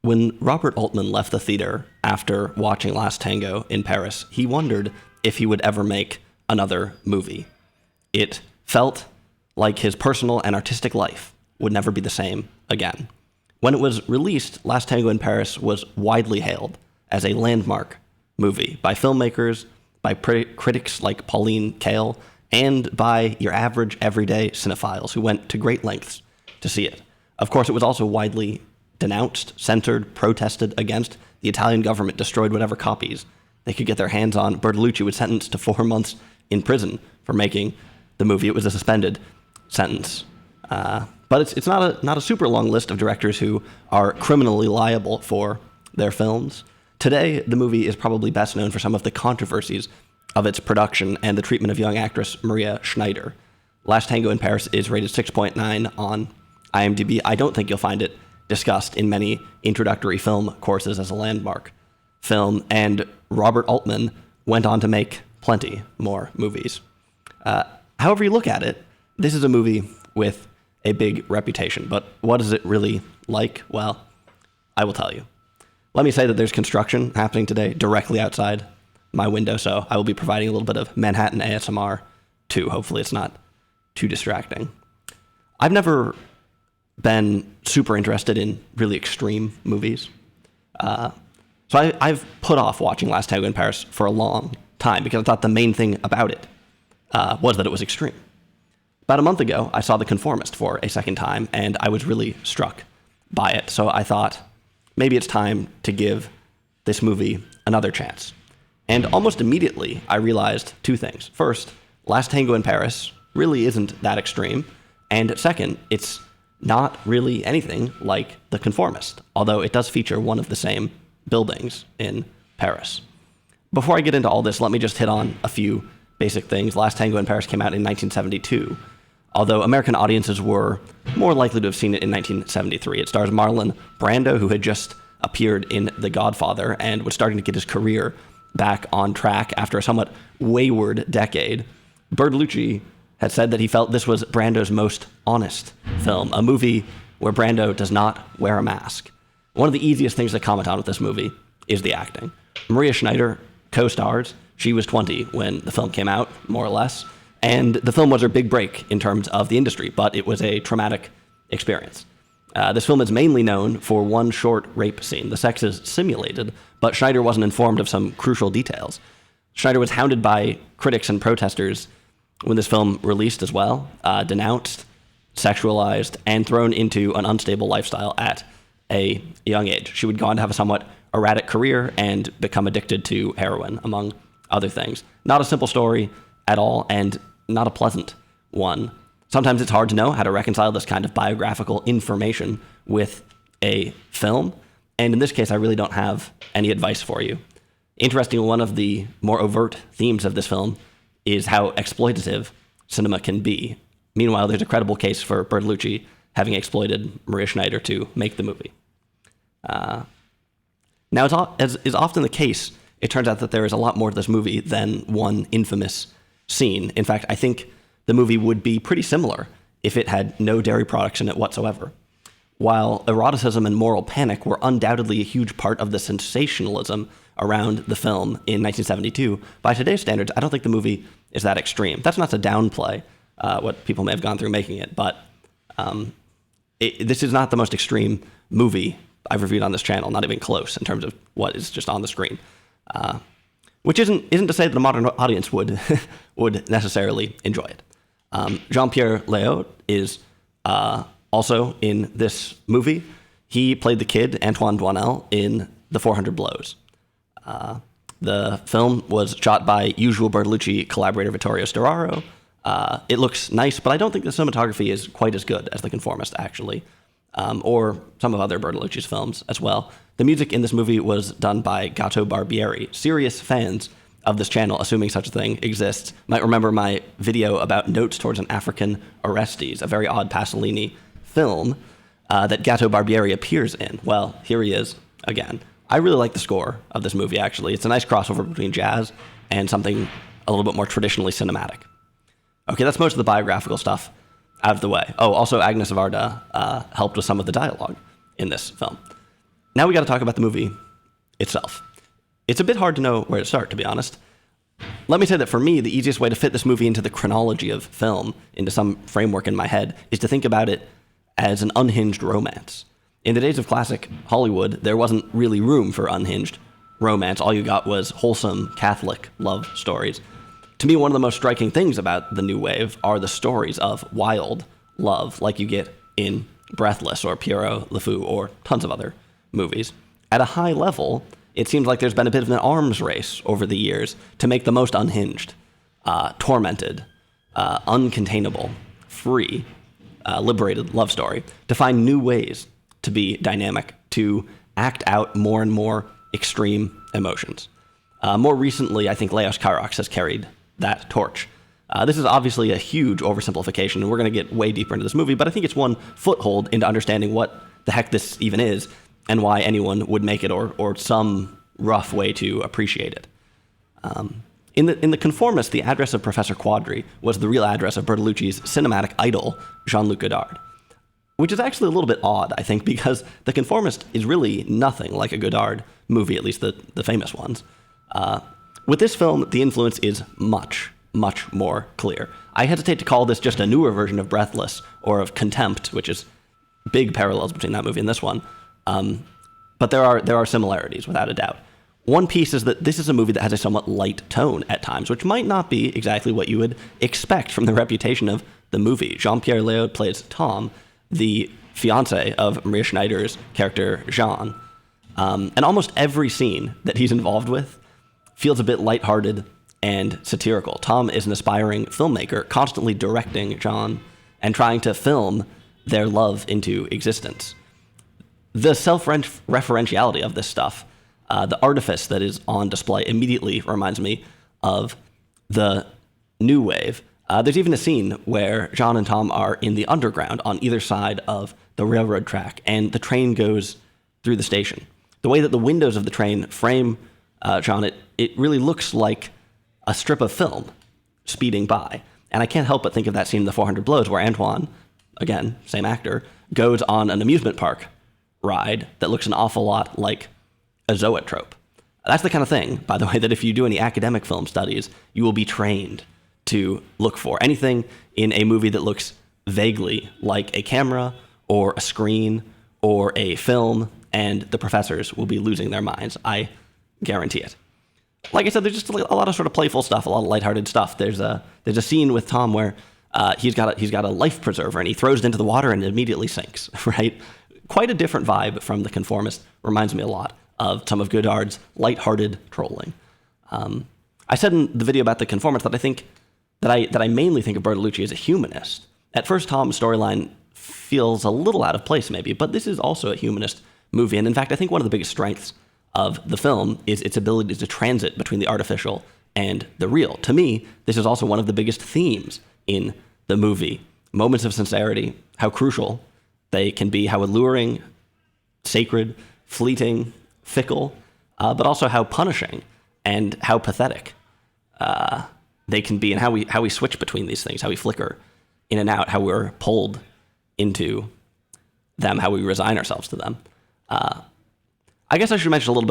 When Robert Altman left the theater after watching Last Tango in Paris, he wondered if he would ever make another movie. It felt like his personal and artistic life would never be the same again. When it was released, Last Tango in Paris was widely hailed as a landmark movie by filmmakers, by critics like Pauline Kael, and by your average everyday cinephiles who went to great lengths to see it. Of course, it was also widely denounced, censored, protested against. The Italian government destroyed whatever copies they could get their hands on. Bertolucci was sentenced to 4 months in prison for making the movie. It was a suspended sentence. But it's not a super long list of directors who are criminally liable for their films. Today, the movie is probably best known for some of the controversies of its production and the treatment of young actress Maria Schneider. Last Tango in Paris is rated 6.9 on IMDb. I don't think you'll find it discussed in many introductory film courses as a landmark film, and Robert Altman went on to make plenty more movies. However you look at it, this is a movie with a big reputation, but what is it really like? Well, I will tell you. Let me say that there's construction happening today directly outside my window, so I will be providing a little bit of Manhattan ASMR too. Hopefully it's not too distracting. I've never been super interested in really extreme movies. So I've put off watching Last Tango in Paris for a long time because I thought the main thing about it was that it was extreme. About a month ago, I saw The Conformist for a second time, and I was really struck by it. So I thought, maybe it's time to give this movie another chance. And almost immediately, I realized two things. First, Last Tango in Paris really isn't that extreme. And second, it's not really anything like The Conformist, although it does feature one of the same buildings in Paris. Before I get into all this, let me just hit on a few basic things. Last Tango in Paris came out in 1972, although American audiences were more likely to have seen it in 1973. It stars Marlon Brando, who had just appeared in The Godfather and was starting to get his career back on track after a somewhat wayward decade. Bertolucci had said that he felt this was Brando's most honest film, a movie where Brando does not wear a mask. One of the easiest things to comment on with this movie is the acting. Maria Schneider co-stars. She was 20 when the film came out, more or less, and the film was her big break in terms of the industry, but it was a traumatic experience. This film is mainly known for one short rape scene. The sex is simulated, but Schneider wasn't informed of some crucial details. Schneider was hounded by critics and protesters when this film released as well, denounced, sexualized, and thrown into an unstable lifestyle at a young age. She would go on to have a somewhat erratic career and become addicted to heroin, among other things. Not a simple story at all, and not a pleasant one. Sometimes it's hard to know how to reconcile this kind of biographical information with a film, and in this case, I really don't have any advice for you. Interestingly, one of the more overt themes of this film is how exploitative cinema can be. Meanwhile, there's a credible case for Bertolucci having exploited Maria Schneider to make the movie. Now, as is often the case, it turns out that there is a lot more to this movie than one infamous scene. In fact, I think the movie would be pretty similar if it had no dairy products in it whatsoever. While eroticism and moral panic were undoubtedly a huge part of the sensationalism around the film in 1972, by today's standards, I don't think the movie is that extreme. That's not to downplay what people may have gone through making it, but this is not the most extreme movie I've reviewed on this channel, not even close in terms of what is just on the screen. Which isn't to say that a modern audience would would necessarily enjoy it. Jean-Pierre Léaud is also in this movie. He played the kid, Antoine Doinel, in The 400 Blows. The film was shot by usual Bertolucci collaborator Vittorio Storaro. It looks nice, but I don't think the cinematography is quite as good as The Conformist, actually, or some of other Bertolucci's films as well. The music in this movie was done by Gato Barbieri. Serious fans of this channel, assuming such a thing exists, might remember my video about Notes Towards an African Orestes, a very odd Pasolini film that Gato Barbieri appears in. Well, here he is again. I really like the score of this movie, actually. It's a nice crossover between jazz and something a little bit more traditionally cinematic. Okay, that's most of the biographical stuff out of the way. Oh, also Agnes Varda helped with some of the dialogue in this film. Now we got to talk about the movie itself. It's a bit hard to know where to start, to be honest. Let me say that for me, the easiest way to fit this movie into the chronology of film, into some framework in my head, is to think about it as an unhinged romance. In the days of classic Hollywood, there wasn't really room for unhinged romance. All you got was wholesome Catholic love stories. To me, one of the most striking things about the new wave are the stories of wild love, like you get in Breathless or Pierrot Le Fou or tons of other movies. At a high level, it seems like there's been a bit of an arms race over the years to make the most unhinged, tormented, uncontainable, free, liberated love story, to find new ways to be dynamic, to act out more and more extreme emotions. More recently, I think Leos Carax has carried that torch. This is obviously a huge oversimplification, and we're going to get way deeper into this movie, but I think it's one foothold into understanding what the heck this even is and why anyone would make it, or some rough way to appreciate it. In the Conformist, the address of Professor Quadri was the real address of Bertolucci's cinematic idol, Jean-Luc Godard, which is actually a little bit odd, I think, because The Conformist is really nothing like a Godard movie, at least the famous ones. With this film, the influence is much, much more clear. I hesitate to call this just a newer version of Breathless or of Contempt, which is big parallels between that movie and this one. But there are similarities, without a doubt. One piece is that this is a movie that has a somewhat light tone at times, which might not be exactly what you would expect from the reputation of the movie. Jean-Pierre Léaud plays Tom, the fiancé of Maria Schneider's character, Jean. And almost every scene that he's involved with feels a bit lighthearted and satirical. Tom is an aspiring filmmaker, constantly directing John and trying to film their love into existence. The self-referentiality of this stuff, the artifice that is on display, immediately reminds me of the new wave. There's even a scene where John and Tom are in the underground on either side of the railroad track, and the train goes through the station. The way that the windows of the train frame John, it really looks like a strip of film speeding by. And I can't help but think of that scene in The 400 Blows where Antoine, again, same actor, goes on an amusement park ride that looks an awful lot like a zoetrope. That's the kind of thing, by the way, that if you do any academic film studies, you will be trained to look for. Anything in a movie that looks vaguely like a camera or a screen or a film, and the professors will be losing their minds. I guarantee it. Like I said, there's just a lot of sort of playful stuff, a lot of lighthearted stuff. There's a scene with Tom where he's got a life preserver and he throws it into the water and it immediately sinks, right? Quite a different vibe from The Conformist. Reminds me a lot of some of Godard's lighthearted trolling. I said in the video about The Conformist that I think that I mainly think of Bertolucci as a humanist. At first, Tom's storyline feels a little out of place, maybe, but this is also a humanist movie. And in fact, I think one of the biggest strengths of the film is its ability to transit between the artificial and the real. To me, this is also one of the biggest themes in the movie. Moments of sincerity, how crucial they can be, how alluring, sacred, fleeting, fickle, but also how punishing and how pathetic they can be, and how we switch between these things, how we flicker in and out, how we're pulled into them, how we resign ourselves to them. I guess I should mention a little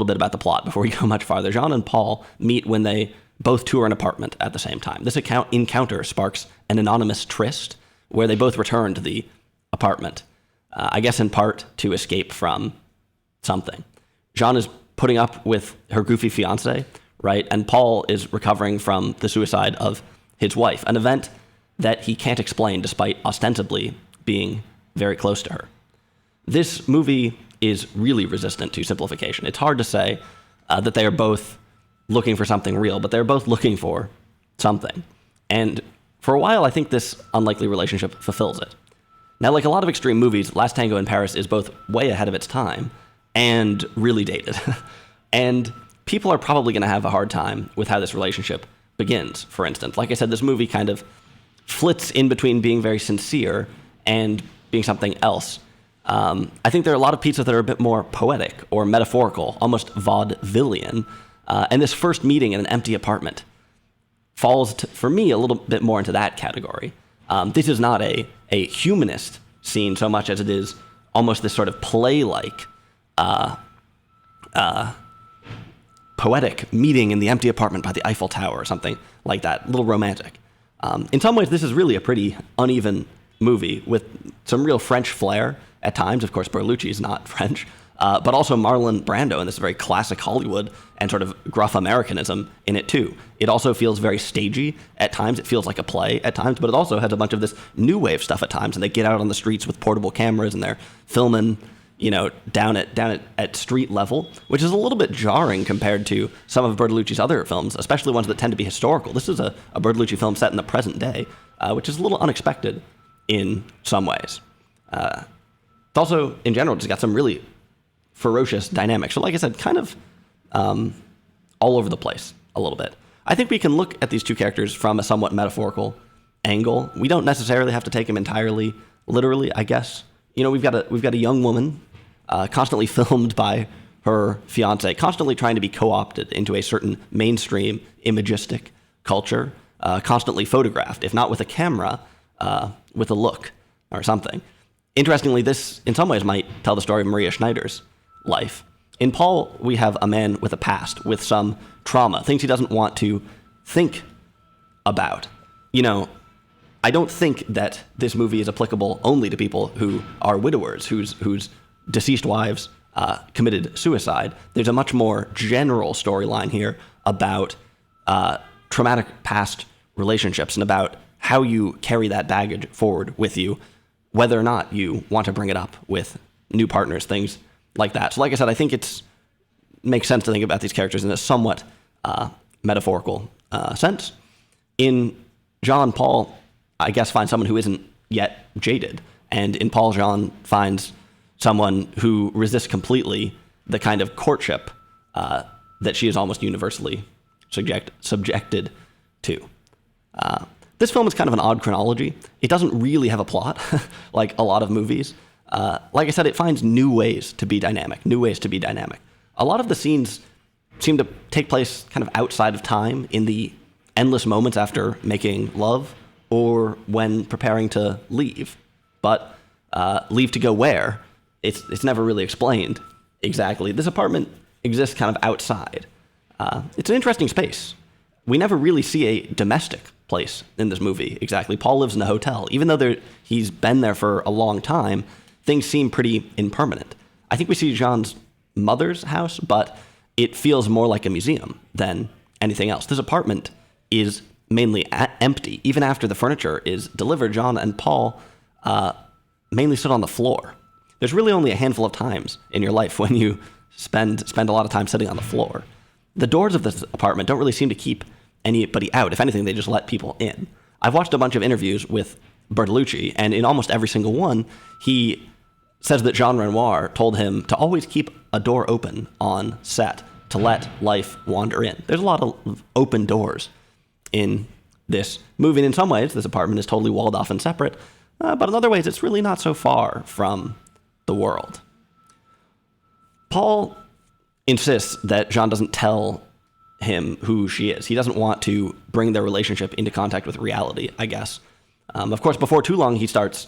bit about the plot before we go much farther. Jean and Paul meet when they both tour an apartment at the same time. This encounter sparks an anonymous tryst where they both return to the apartment, I guess in part to escape from something. Jean is putting up with her goofy fiancé, right? And Paul is recovering from the suicide of his wife, an event that he can't explain despite ostensibly being very close to her. This movie is really resistant to simplification. It's hard to say that they are both looking for something real, but they're both looking for something. And for a while, I think this unlikely relationship fulfills it. Now, like a lot of extreme movies, Last Tango in Paris is both way ahead of its time and really dated. And people are probably going to have a hard time with how this relationship begins, for instance. Like I said, this movie kind of flits in between being very sincere and being something else. I think there are a lot of pieces that are a bit more poetic or metaphorical, almost vaudevillian. And this first meeting in an empty apartment falls, for me, a little bit more into that category. This is not a humanist scene so much as it is almost this sort of play-like poetic meeting in the empty apartment by the Eiffel Tower or something like that, a little romantic. In some ways, this is really a pretty uneven movie with some real French flair at times. Of course, Bertolucci is not French, but also Marlon Brando in this very classic Hollywood and sort of gruff Americanism in it too. It also feels very stagey at times. It feels like a play at times, but it also has a bunch of this new wave stuff at times. And they get out on the streets with portable cameras and they're filming, down at street level, which is a little bit jarring compared to some of Bertolucci's other films, especially ones that tend to be historical. This is a Bertolucci film set in the present day, which is a little unexpected in some ways. It's also, in general, just got some really ferocious dynamics. So like I said, kind of all over the place a little bit. I think we can look at these two characters from a somewhat metaphorical angle. We don't necessarily have to take them entirely literally, I guess. We've got a young woman constantly filmed by her fiance, constantly trying to be co-opted into a certain mainstream imagistic culture, constantly photographed, if not with a camera, with a look or something. Interestingly, this in some ways might tell the story of Maria Schneider's life. In Paul, we have a man with a past, with some trauma, things he doesn't want to think about. I don't think that this movie is applicable only to people who are widowers, whose deceased wives committed suicide. There's a much more general storyline here about traumatic past relationships and about how you carry that baggage forward with you, whether or not you want to bring it up with new partners, things like that. So like I said, I think it makes sense to think about these characters in a somewhat metaphorical sense. In Jean, Paul, I guess, finds someone who isn't yet jaded. And in Paul, Jean finds someone who resists completely the kind of courtship that she is almost universally subjected to. This film is kind of an odd chronology. It doesn't really have a plot, like a lot of movies. Like I said, it finds new ways to be dynamic. A lot of the scenes seem to take place kind of outside of time, in the endless moments after making love or when preparing to leave. But leave to go where? It's never really explained exactly. This apartment exists kind of outside. It's an interesting space. We never really see a domestic place in this movie exactly. Paul lives in a hotel. Even though he's been there for a long time, things seem pretty impermanent. I think we see Jean's mother's house, but it feels more like a museum than anything else. This apartment is mainly empty. Even after the furniture is delivered, Jean and Paul mainly sit on the floor. There's really only a handful of times in your life when you spend a lot of time sitting on the floor. The doors of this apartment don't really seem to keep anybody out. If anything, they just let people in. I've watched a bunch of interviews with Bertolucci, and in almost every single one, he says that Jean Renoir told him to always keep a door open on set to let life wander in. There's a lot of open doors in this movie, and in some ways, this apartment is totally walled off and separate, but in other ways, it's really not so far from the world. Paul insists that Jean doesn't tell him who she is. He doesn't want to bring their relationship into contact with reality, I guess. Of course, before too long, he starts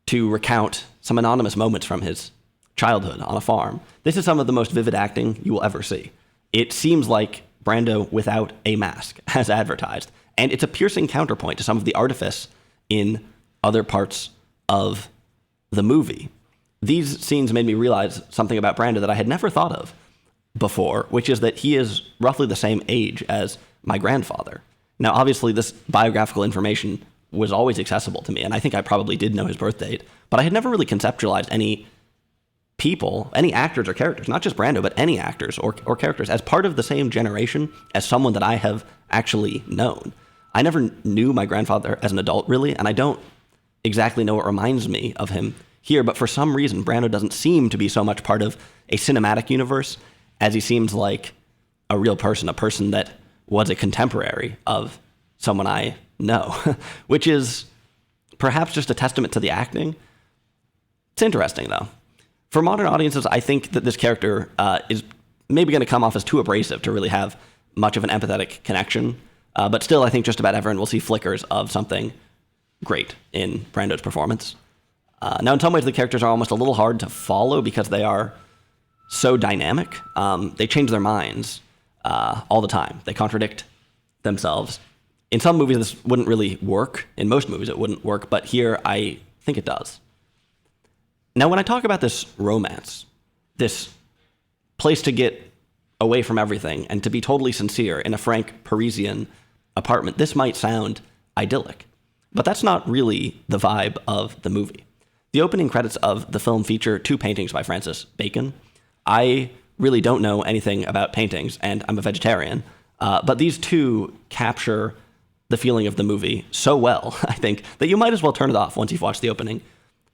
to recount some anonymous moments from his childhood on a farm. This is some of the most vivid acting you will ever see. It seems like Brando without a mask, as advertised. And it's a piercing counterpoint to some of the artifice in other parts of the movie. These scenes made me realize something about Brando that I had never thought of before, which is that he is roughly the same age as my grandfather. Now, obviously, this biographical information was always accessible to me, and I think I probably did know his birth date, but I had never really conceptualized any people, any actors or characters, not just Brando, but any actors or characters, as part of the same generation as someone that I have actually known. I never knew my grandfather as an adult, really, and I don't exactly know what reminds me of him here, but for some reason, Brando doesn't seem to be so much part of a cinematic universe as he seems like a real person, a person that was a contemporary of someone I know, which is perhaps just a testament to the acting. It's interesting, though. For modern audiences, I think that this character is maybe going to come off as too abrasive to really have much of an empathetic connection, but still, I think just about everyone will see flickers of something great in Brando's performance. Now, in some ways, the characters are almost a little hard to follow because they are so dynamic. They change their minds all the time. They contradict themselves. In some movies, this wouldn't really work. In most movies, it wouldn't work. But here, I think it does. Now, when I talk about this romance, this place to get away from everything and to be totally sincere in a frank Parisian apartment, this might sound idyllic. But that's not really the vibe of the movie. The opening credits of the film feature 2 paintings by Francis Bacon. I really don't know anything about paintings, and I'm a vegetarian, but these 2 capture the feeling of the movie so well, I think, that you might as well turn it off once you've watched the opening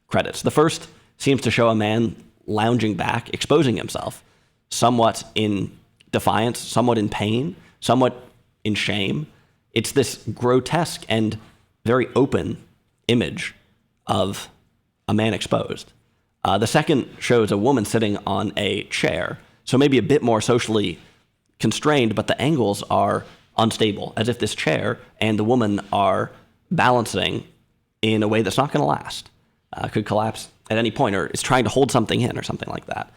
credits. The first seems to show a man lounging back, exposing himself, somewhat in defiance, somewhat in pain, somewhat in shame. It's this grotesque and very open image of a man exposed. The second shows a woman sitting on a chair, so maybe a bit more socially constrained, but the angles are unstable, as if this chair and the woman are balancing in a way that's not going to last. Could collapse at any point, or is trying to hold something in, or something like that.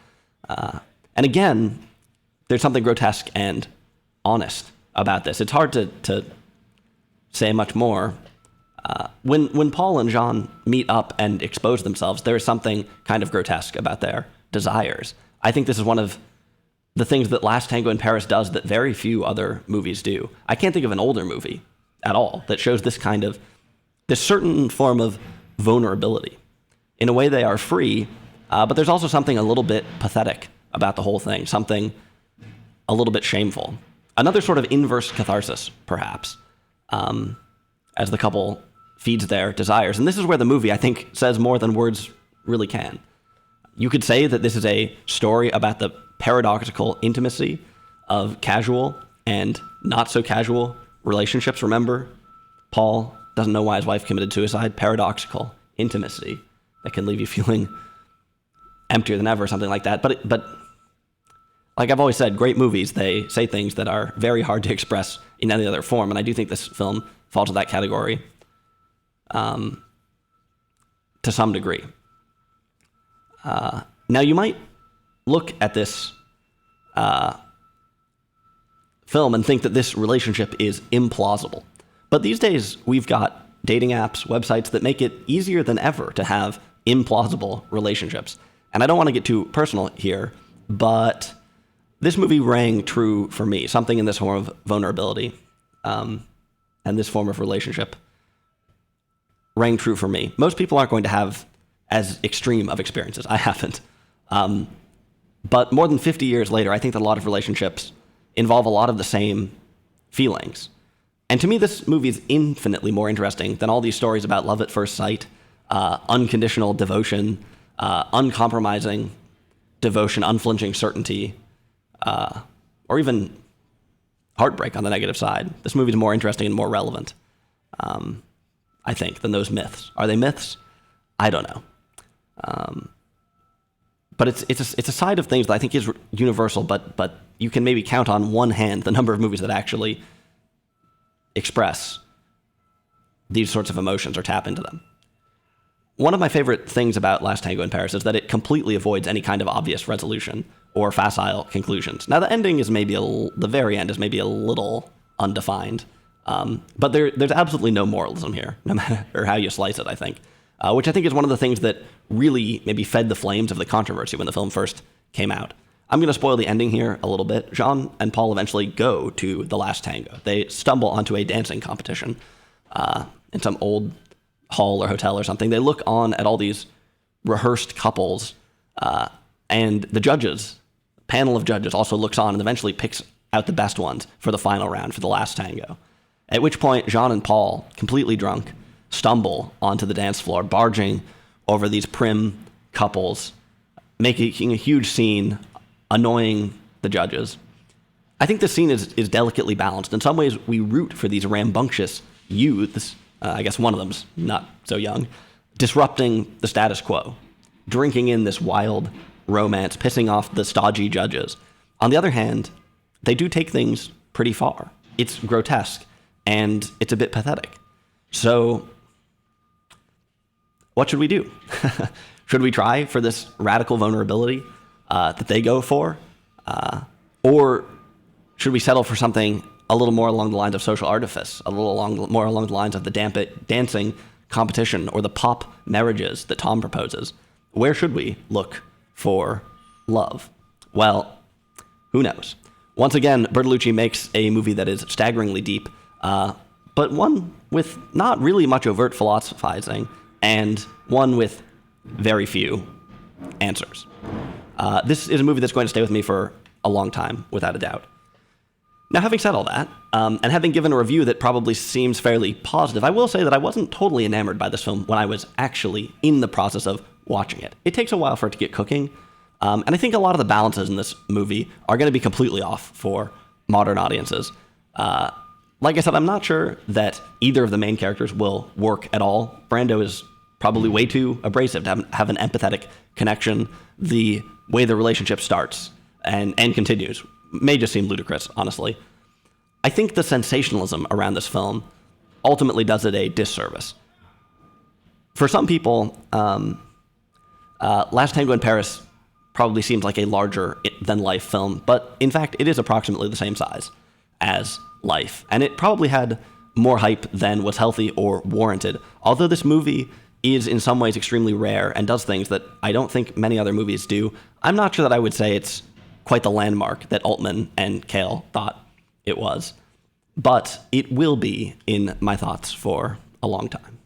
And again, there's something grotesque and honest about this. It's hard to say much more. When Paul and Jean meet up and expose themselves, there is something kind of grotesque about their desires. I think this is one of the things that Last Tango in Paris does that very few other movies do. I can't think of an older movie at all that shows this certain form of vulnerability. In a way, they are free, but there's also something a little bit pathetic about the whole thing, something a little bit shameful. Another sort of inverse catharsis, perhaps, as the couple feeds their desires. And this is where the movie, I think, says more than words really can. You could say that this is a story about the paradoxical intimacy of casual and not so casual relationships. Remember, Paul doesn't know why his wife committed suicide. Paradoxical intimacy that can leave you feeling emptier than ever, something like that. But like I've always said, great movies, they say things that are very hard to express in any other form. And I do think this film falls in that category to some degree. Now, you might look at this film and think that this relationship is implausible. But these days, we've got dating apps, websites that make it easier than ever to have implausible relationships. And I don't want to get too personal here, but this movie rang true for me. Something in this form of vulnerability and this form of relationship rang true for me. Most people aren't going to have as extreme of experiences. I haven't. But more than 50 years later, I think that a lot of relationships involve a lot of the same feelings. And to me, this movie is infinitely more interesting than all these stories about love at first sight, unconditional devotion, uncompromising devotion, unflinching certainty, or even heartbreak on the negative side. This movie is more interesting and more relevant, I think, than those myths. Are they myths? I don't know. But it's a side of things that I think is universal, but you can maybe count on one hand the number of movies that actually express these sorts of emotions or tap into them. One of my favorite things about Last Tango in Paris is that it completely avoids any kind of obvious resolution or facile conclusions. Now, the ending is the very end is maybe a little undefined, but there's absolutely no moralism here, no matter how you slice it, I think. Which I think is one of the things that really maybe fed the flames of the controversy when the film first came out. I'm going to spoil the ending here a little bit. Jean and Paul eventually go to the Last Tango. They stumble onto a dancing competition in some old hall or hotel or something. They look on at all these rehearsed couples, and the panel of judges also looks on and eventually picks out the best ones for the final round, for the Last Tango. At which point, Jean and Paul, completely drunk, stumble onto the dance floor, barging over these prim couples, making a huge scene, annoying the judges. I think this scene is delicately balanced. In some ways, we root for these rambunctious youths, I guess one of them's not so young, disrupting the status quo, drinking in this wild romance, pissing off the stodgy judges. On the other hand, they do take things pretty far. It's grotesque, and it's a bit pathetic. So, what should we do? Should we try for this radical vulnerability? that they go for? Or should we settle for something a little more along the lines of social artifice, a little more along the lines of the dancing competition or the pop marriages that Tom proposes? Where should we look for love? Well, who knows? Once again, Bertolucci makes a movie that is staggeringly deep, but one with not really much overt philosophizing, and one with very few answers. This is a movie that's going to stay with me for a long time, without a doubt. Now, having said all that, and having given a review that probably seems fairly positive, I will say that I wasn't totally enamored by this film when I was actually in the process of watching it. It takes a while for it to get cooking, and I think a lot of the balances in this movie are going to be completely off for modern audiences. Like I said, I'm not sure that either of the main characters will work at all. Brando is probably way too abrasive to have an empathetic connection. The way the relationship starts and continues may just seem ludicrous, honestly. I think the sensationalism around this film ultimately does it a disservice. For some people, Last Tango in Paris probably seems like a larger-than-life film, but in fact, it is approximately the same size as Life, and it probably had more hype than was healthy or warranted, although this movie is in some ways extremely rare and does things that I don't think many other movies do. I'm not sure that I would say it's quite the landmark that Altman and Cale thought it was, but it will be in my thoughts for a long time.